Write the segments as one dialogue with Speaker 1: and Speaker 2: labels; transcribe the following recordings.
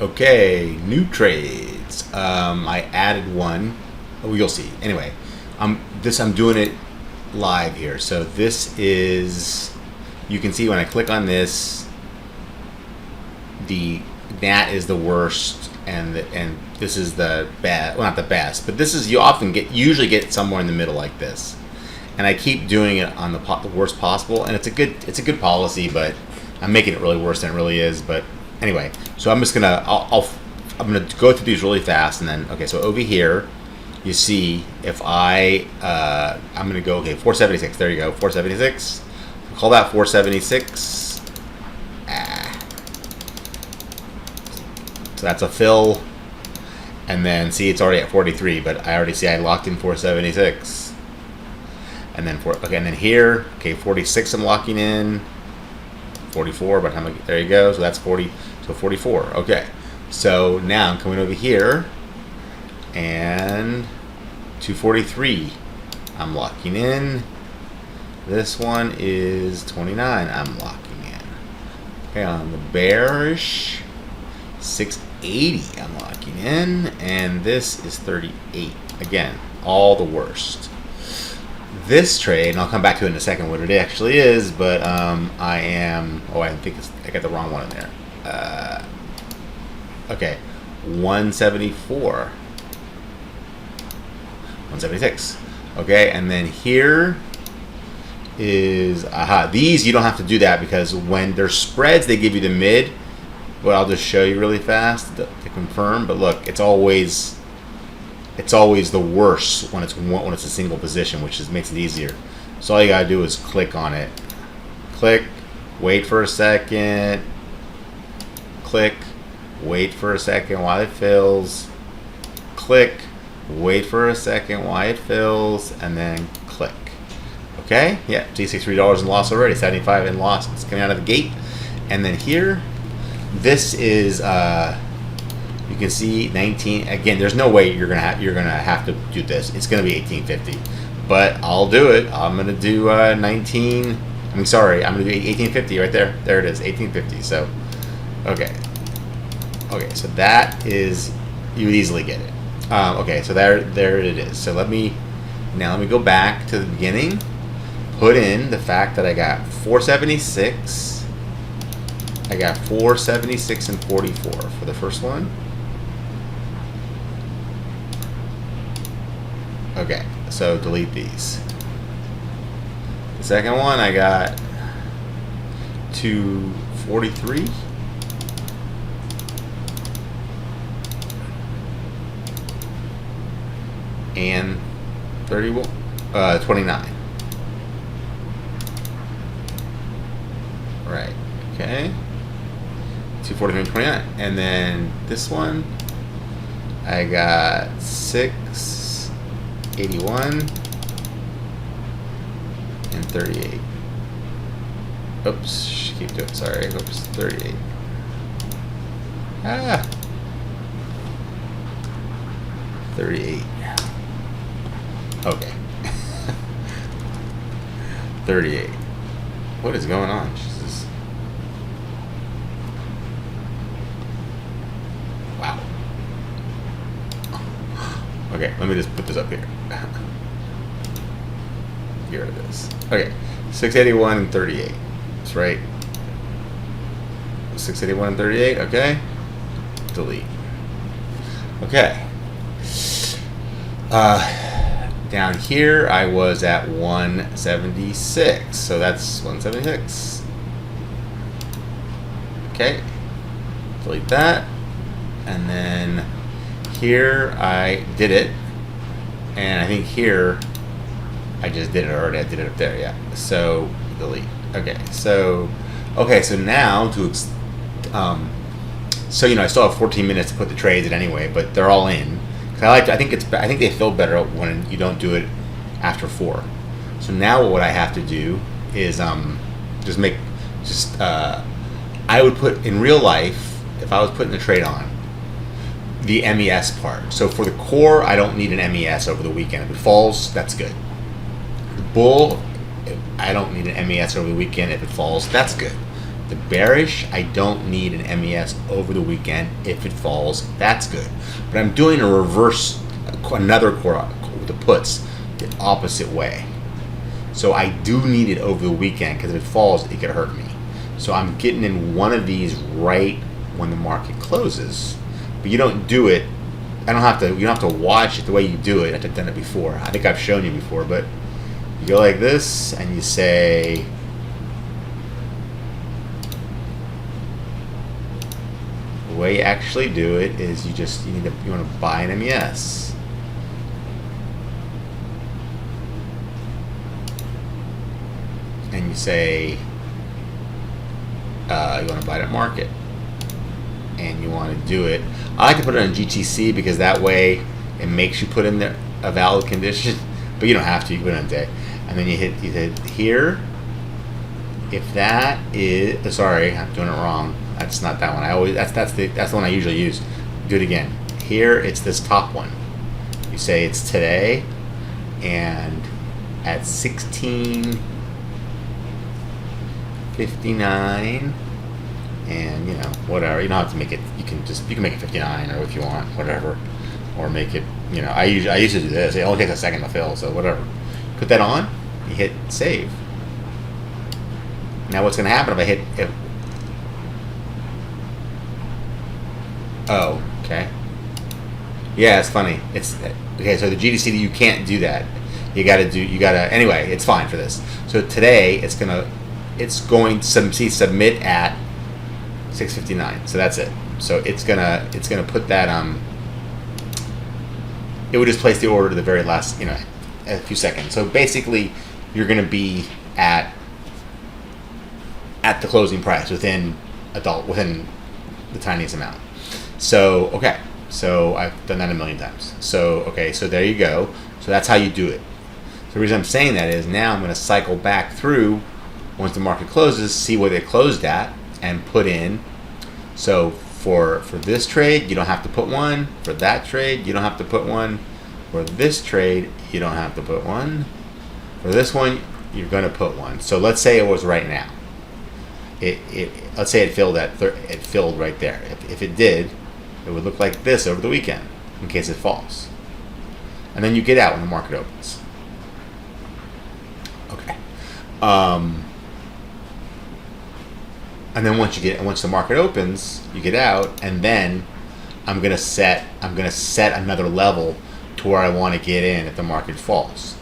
Speaker 1: Okay, new trades. I added one. Oh, you'll see. Anyway, I'm doing it live here. So this is, you can see when I click on this, the that is the worst, and this is the best. Well, not the best, but this is, you usually get somewhere in the middle like this. And I keep doing it on the worst possible, and it's a good policy, but I'm making it really worse than it really is. But anyway, so I'm just gonna I'm gonna go through these really fast, and then okay. So over here, you see if I'm gonna go 476. There you go, 476. Call that 476. So that's a fill, and then see it's already at 43, but I already see I locked in 476. And then and then here, 46 I'm locking in, 44, but there you go. So that's 40, so 44. Okay, so now I'm coming over here, and 243 I'm locking in. This one is 29 I'm locking in. Okay, on the bearish, 680 I'm locking in, and this is 38. Again, all the worst. This trade, and I'll come back to it in a second what it actually is, but I think I got the wrong one in there. Okay, 174, 176. Okay, and then here is, these you don't have to do that, because when there's spreads they give you the mid, but I'll just show you really fast to confirm. But look, it's always the worst when it's a single position, which makes it easier. So all you gotta do is click on it. Click, wait for a second, click, wait for a second while it fills, click, wait for a second while it fills, and then click. Okay, yeah, $63 in loss already, 75 in loss. It's coming out of the gate. And then here, this is you can see 19. Again, there's no way you're gonna have to do this. It's gonna be 1850, but I'll do it. I'm gonna do 19. I'm gonna do 1850 right there. There it is, 1850. So, okay. So that is, you would easily get it. Okay, so there it is. So let me go back to the beginning. Put in the fact that I got 476. I got 476 and 44 for the first one. Okay, so delete these. The second one, I got 243. And 29. Right, okay. 243 and 29. And then this one, I got 681 and 38. Oops, keep doing, sorry. Oops, 38. 38. Okay. 38. What is going on? Jesus. Wow. Okay, let me just put this up here. Here it is. Okay, 681 and 38. That's right. 681 and 38. Okay. Delete. Okay. Down here, I was at 176. So that's 176. Okay. Delete that. And then here, I did it. And I think here, I just did it already. I did it up there, yeah. So, delete. Okay, so now so I still have 14 minutes to put the trades in anyway, but they're all in. I think they feel better when you don't do it after 4. So now what I have to do is I would put in real life, if I was putting the trade on, the MES part. So for the core, I don't need an MES over the weekend. If it falls, that's good. The bull, I don't need an MES over the weekend. If it falls, that's good. The bearish, I don't need an MES over the weekend. If it falls, that's good. But I'm doing a reverse, another core with the puts, the opposite way. So I do need it over the weekend because if it falls, it could hurt me. So I'm getting in one of these right when the market closes. But you don't do it. I don't have to. You don't have to watch it the way you do it. I've done it before. I think I've shown you before. But you go like this and you say, the way you actually do it is you want to buy an MES. And you say you want to buy it at market, and you want to do it. I like to put it on GTC because that way it makes you put in there a valid condition, but you don't have to. You can put it on day, and then you hit here. If that is sorry, I'm doing it wrong. That's not that one. That's the one I usually use. Do it again. Here it's this top one. You say it's today, and at 16:59, and whatever. You don't have to make it. You can make it 59 or if you want, whatever, or make it. I used to do this. It only takes a second to fill, so whatever. Put that on. You hit save. Now what's going to happen if I hit? Oh, okay. Yeah, it's funny. It's okay. So the GTC, you can't do that. You gotta. Anyway, it's fine for this. So today it's going to submit at 6:59. So that's it. So it's gonna put that it would just place the order to the very last a few seconds. So basically you're gonna be at the closing price within the tiniest amount. So okay. So I've done that a million times. So okay, so there you go. So that's how you do it. So the reason I'm saying that is now I'm gonna cycle back through once the market closes, see where they closed at, and put in. So for this trade, you don't have to put one. For that trade, you don't have to put one. For this trade, you don't have to put one. For this one, you're going to put one. So let's say it was right now. Let's say it filled right there. If it did, it would look like this over the weekend in case it falls. And then you get out when the market opens. Okay. And then once the market opens, you get out, and then I'm gonna set another level to where I want to get in if the market falls.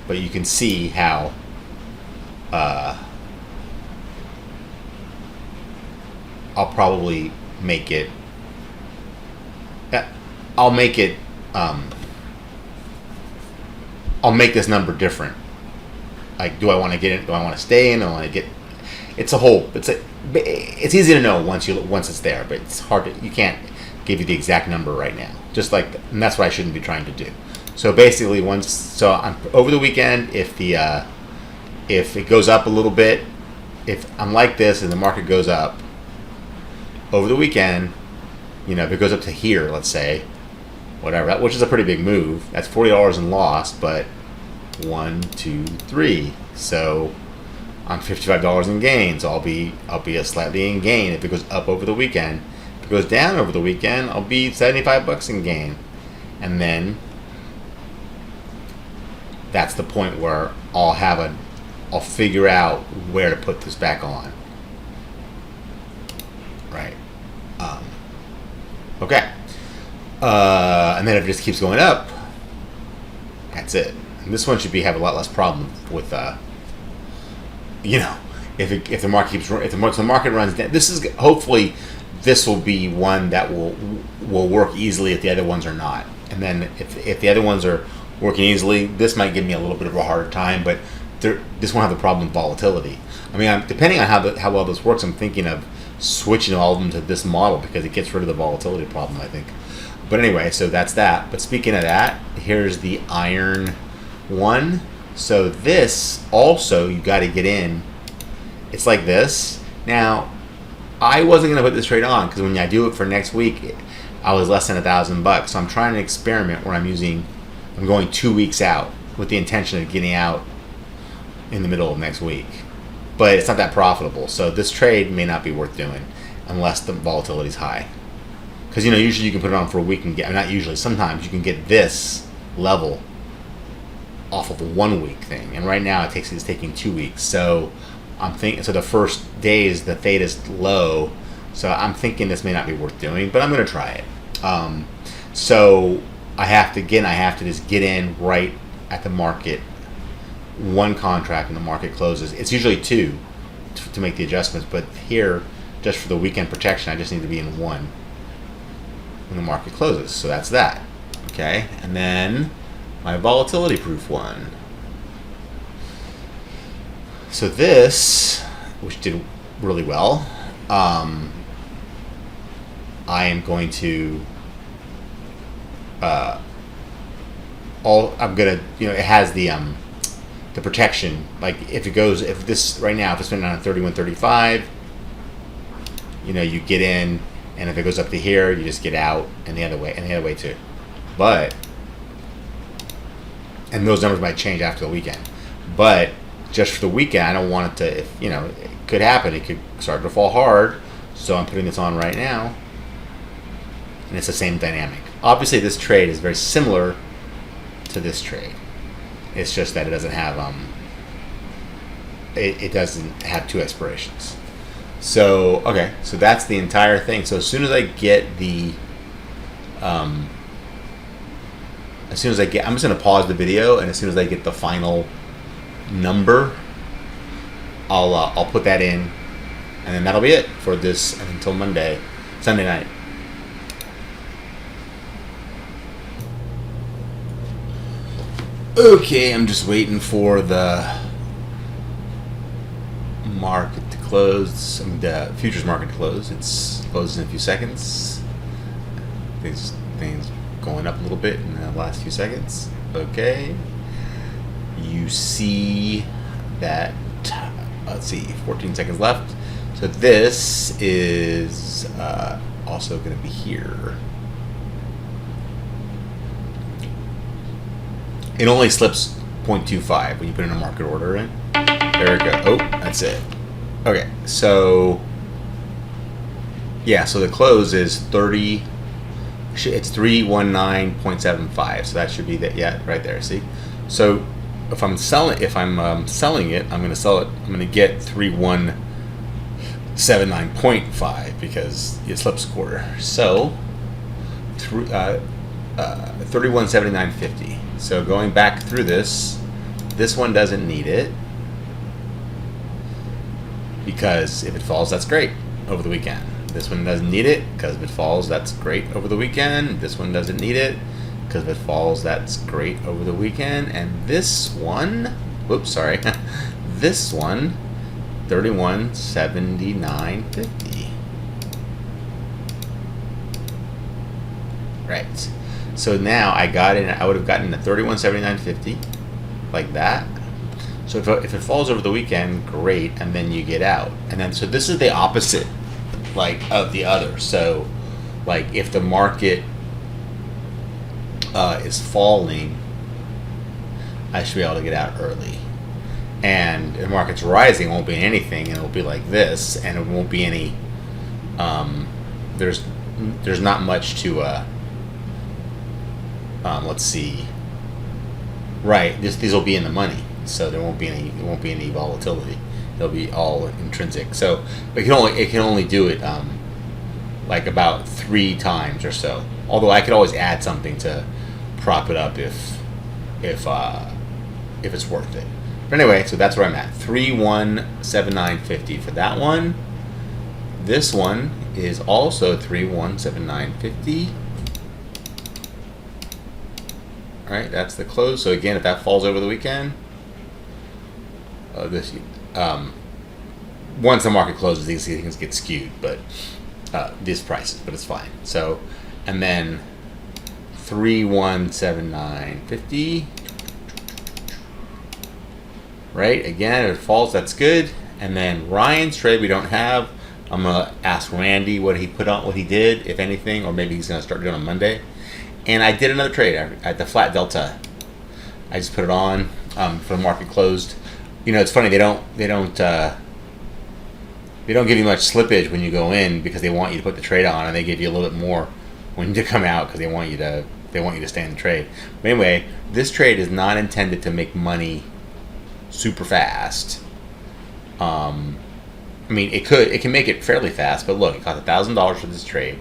Speaker 1: But you can see how I'll probably make it. I'll make this number different. Like, do I want to get in? Do I want to stay in? Do I want to get? It's easy to know once it's there, but it's hard to. You can't give you the exact number right now. Just like, and that's what I shouldn't be trying to do. So basically, over the weekend, if it goes up a little bit, if I'm like this and the market goes up over the weekend, if it goes up to here, let's say, whatever, which is a pretty big move. That's $40 in loss, but 1, 2, 3. So I'm $55 in gains. I'll be slightly in gain if it goes up over the weekend. If it goes down over the weekend, I'll be $75 in gain. And then that's the point where I'll figure out where to put this back on. Right. Okay. And then if it just keeps going up, that's it. And this one should have a lot less problem with if the market runs down. Hopefully this will be one that will work easily if the other ones are not. And then if the other ones are working easily, this might give me a little bit of a harder time, but this won't have the problem with volatility. I mean, depending on how well this works, I'm thinking of switching all of them to this model because it gets rid of the volatility problem, I think. But anyway, so that's that. But speaking of that, here's the iron one. So this also, you got to get in. It's like this. Now, I wasn't going to put this trade on because when I do it for next week, I was less than $1,000. So I'm trying to experiment where I'm going 2 weeks out with the intention of getting out in the middle of next week. but it's not that profitable. So this trade may not be worth doing unless the volatility is high. Because usually you can put it on for a week and get, not usually, sometimes you can get this level off of a 1 week thing, and right now it's taking 2 weeks. So I'm thinking, so the first days the theta is low, so I'm thinking this may not be worth doing, but I'm going to try it. So I have to just get in right at the market, one contract, and the market closes. It's usually two to make the adjustments, but here, just for the weekend protection, I just need to be in one when the market closes. So that's that. Okay, and then my volatility proof one. So this, which did really well, I am going to it has the protection. Like if this right now, if it's been on 31.35, you get in, and if it goes up to here, you just get out, and the other way too. And those numbers might change after the weekend. But just for the weekend, I don't want it to, it could happen. It could start to fall hard. So I'm putting this on right now. And it's the same dynamic. Obviously, this trade is very similar to this trade. It's just that it doesn't have, it doesn't have two expirations. So, okay, so that's the entire thing. So as soon as I get I'm just going to pause the video, and as soon as I get the final number, I'll put that in, and then that'll be it for this until Sunday night. Okay, I'm just waiting for the market to close. The futures market to close. It's closed in a few seconds. Things going up a little bit in the last few seconds. Okay, you see that, let's see, 14 seconds left. So this is also going to be here. It only slips 0.25 when you put in a market order in. There we go. Oh, that's it. Okay, so yeah, so the close is 30. It's 319.75. So that should be that. Yeah, right there. See. So if I'm selling it, I'm going to sell it. I'm going to get 3179.5 because it slips a quarter. So 3179.50. So going back through this one doesn't need it, because if it falls, that's great over the weekend. This one doesn't need it, because if it falls, that's great over the weekend. This one doesn't need it, because if it falls, that's great over the weekend. And this one, this one, 3179.50. Right. So now I would have gotten a 3179.50, like that. So if it falls over the weekend, great, and then you get out. And then, so this is the opposite, like, of the other. So, like, if the market is falling, I should be able to get out early. And if the market's rising, it won't be anything, and it'll be like this, and it won't be any, there's not much to, let's see. Right, these will be in the money, so there won't be any volatility. They'll be all intrinsic. So it can only do it like about 3 times or so. Although I could always add something to prop it up if it's worth it. But anyway, so that's where I'm at. 3179.50 for that one. This one is also 3179.50. All right, that's the close. So again, if that falls over the weekend, once the market closes, these things get skewed, but these prices, but it's fine. So, and then 3179.50. Right, again, if it falls, that's good. And then Ryan's trade we don't have. I'm gonna ask Randy what he did, if anything, or maybe he's gonna start doing on Monday. And I did another trade at the flat delta. I just put it on for the market closed. You know, it's funny, they don't they don't give you much slippage when you go in because they want you to put the trade on, and they give you a little bit more when you come out because they want you to stay in the trade. But anyway, this trade is not intended to make money super fast. I mean, it can make it fairly fast, but look, it cost $1,000 for this trade.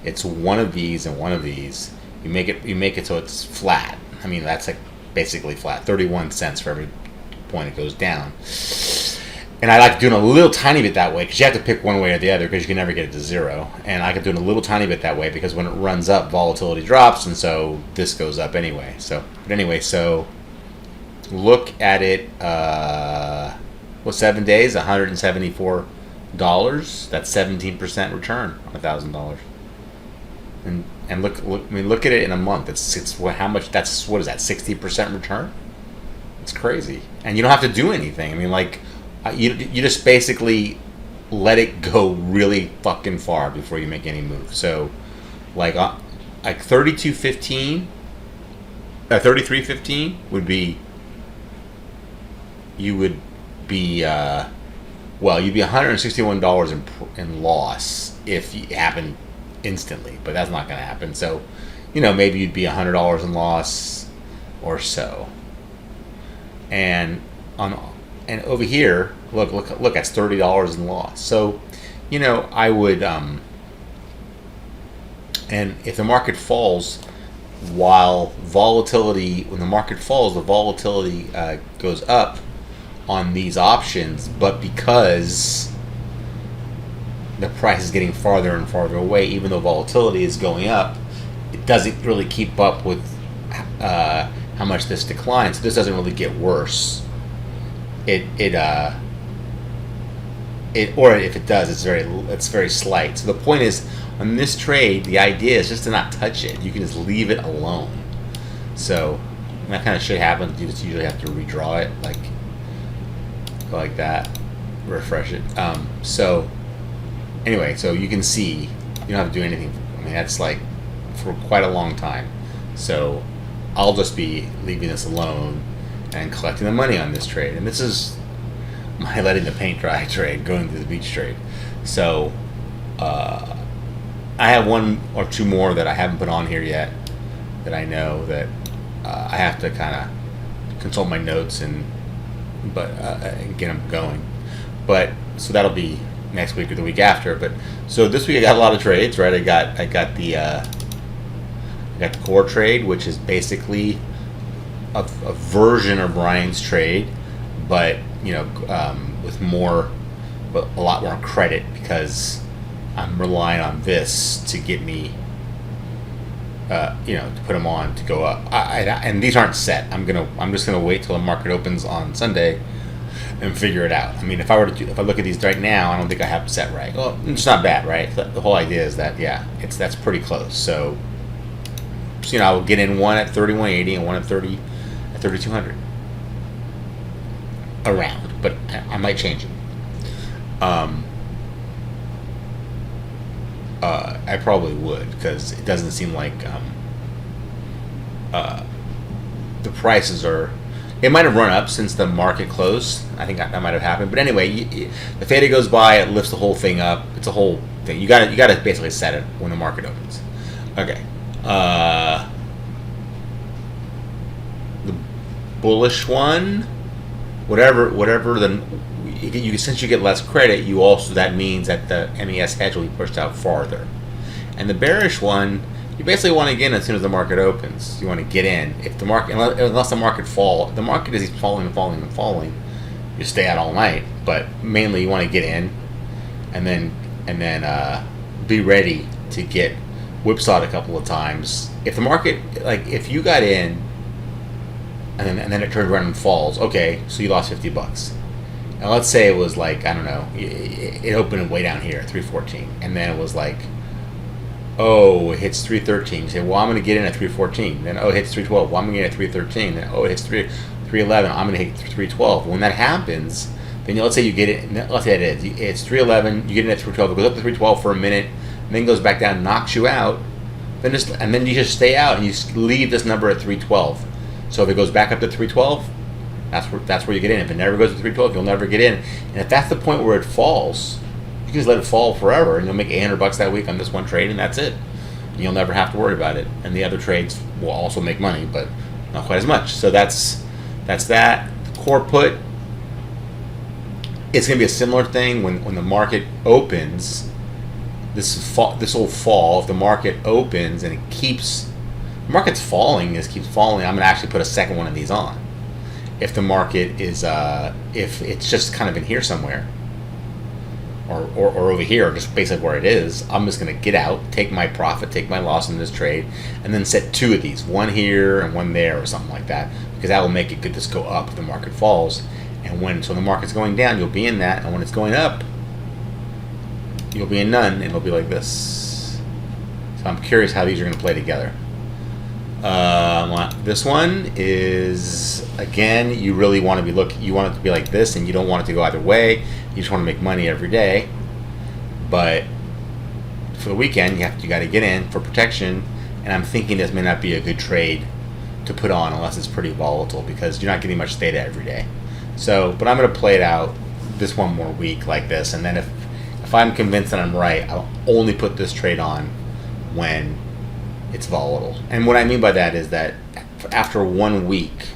Speaker 1: It's one of these and one of these. You make it so it's flat. I mean, that's like basically flat. 31 cents for every point it goes down. And I like doing a little tiny bit that way because you have to pick one way or the other because you can never get it to zero. And I like doing a little tiny bit that way because when it runs up, volatility drops, and so this goes up anyway. So look at it. 7 days, $174. That's 17% return on $1,000. And look at it in a month. It's how much? That's what is that? 60% return. It's crazy, and you don't have to do anything. I mean, like. You just basically let it go really fucking far before you make any move. So, like 32.15, 33.15 would be. You would be you'd be $161 in loss if it happened instantly, but that's not going to happen. So, maybe you'd be $100 in loss or so, and over here, look, that's $30 in loss. So, I would, and if the market falls, when the market falls, the volatility goes up on these options, but because the price is getting farther and farther away, even though volatility is going up, it doesn't really keep up with how much this declines. So this doesn't really get worse. Or if it does, it's very slight. So the point is, on this trade, the idea is just to not touch it. You can just leave it alone. So that kind of shit happens. You just usually have to redraw it, go like that, refresh it. So anyway, so you can see you don't have to do anything. I mean, that's like for quite a long time. So I'll just be leaving this alone and collecting the money on this trade. And this is my letting the paint dry trade, going to the beach trade. So I have one or two more that I haven't put on here yet that I know that I have to kind of consult my notes and get them going. But so that'll be next week or the week after. But so this week I got a lot of trades, right? I got the core trade, which is basically a version of Brian's trade, but with a lot more credit because I'm relying on this to get me, to put them on to go up. And these aren't set. I'm just gonna wait till the market opens on Sunday and figure it out. I mean, if I look at these right now, I don't think I have them set right. Well, it's not bad, right? The whole idea is that that's pretty close. So I will get in one at 31.80 and one at 3,200 around, but I might change it. I probably would because it doesn't seem like the prices are. It might have run up since the market closed. I think that might have happened. But anyway, the theta goes by, it lifts the whole thing up. It's a whole thing. You got to basically set it when the market opens. Okay. The bullish one, whatever since you get less credit, that means that the MES hedge will be pushed out farther. And the bearish one, you basically want to get in as soon as the market opens. You want to get in. If the market, unless the market the market is falling and falling and falling, you stay out all night. But mainly you want to get in, and then be ready to get whipsawed a couple of times. If the market, if you got in, and then it turns around and falls, okay, so you lost $50. And let's say it was it opened way down here at 314, and then it was it hits 313. You say, well, I'm going to get in at 314. Then, it hits 312. Well, I'm going to get in at 313. Then, it hits 311. I'm going to hit 312. When that happens, then let's say you get it. Let's say it's 311. You get in at 312. It goes up to 312 for a minute, and then goes back down, knocks you out. Then you just stay out and you leave this number at 312. So if it goes back up to 312, that's where you get in. If it never goes to 312, you'll never get in. And if that's the point where it falls, can just let it fall forever, and you'll make $800 that week on this one trade, and that's it. And you'll never have to worry about it. And the other trades will also make money, but not quite as much. So that's that. Core put, it's going to be a similar thing when the market opens. This will fall. If the market opens and it keeps, the market's falling, it keeps falling, I'm going to actually put a second one of these on. If the market is, if it's just kind of in here somewhere, or over here, just basically where it is, I'm just going to get out, take my profit, take my loss in this trade, and then set two of these, one here and one there or something like that, because that will make it good to go up if the market falls. And when the market's going down, you'll be in that, and when it's going up, you'll be in none, and it'll be like this. So I'm curious how these are going to play together. This one is, again, you really want to be you want it to be like this, and you don't want it to go either way. You just want to make money every day. But for the weekend, you got to get in for protection, and I'm thinking this may not be a good trade to put on unless it's pretty volatile, because you're not getting much theta every day. So, but I'm going to play it out this one more week like this, and then if I'm convinced that I'm right, I'll only put this trade on when it's volatile. And what I mean by that is that after 1 week,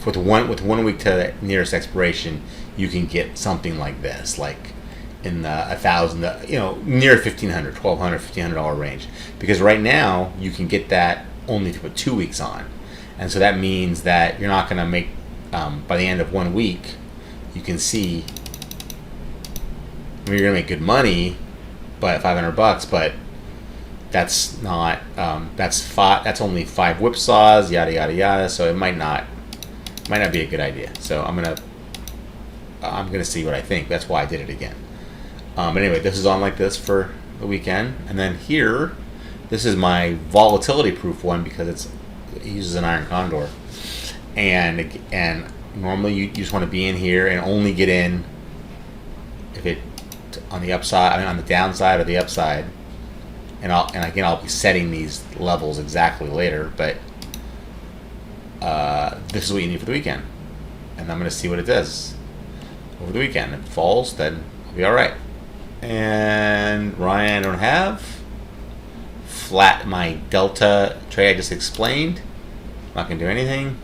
Speaker 1: with one week to the nearest expiration, you can get something like this, like in the $1,000, near $1,500, $1,200, $1,500 range. Because right now you can get that only to put 2 weeks on, and so that means that you're not going to make by the end of 1 week. You can see, you're going to make good money, but $500, but that's not that's only 5 whipsaws, yada yada yada. So it might not be a good idea. So I'm gonna see what I think. That's why I did it again. But anyway, this is on like this for the weekend, and then here, this is my volatility proof one because it uses an iron condor, and normally you just want to be in here and only get in if it on the upside, on the downside or the upside. And I'll be setting these levels exactly later, but this is what you need for the weekend, and I'm going to see what it does over the weekend. If it falls, then I'll be all right. And Ryan, I don't have flat my delta trade I just explained. I'm not going to do anything,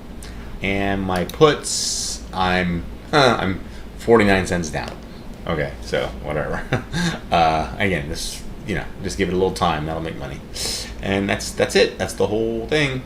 Speaker 1: and my puts, I'm 49 cents down. Okay, so whatever. Again, this. Just give it a little time. That'll make money, and that's it. That's the whole thing.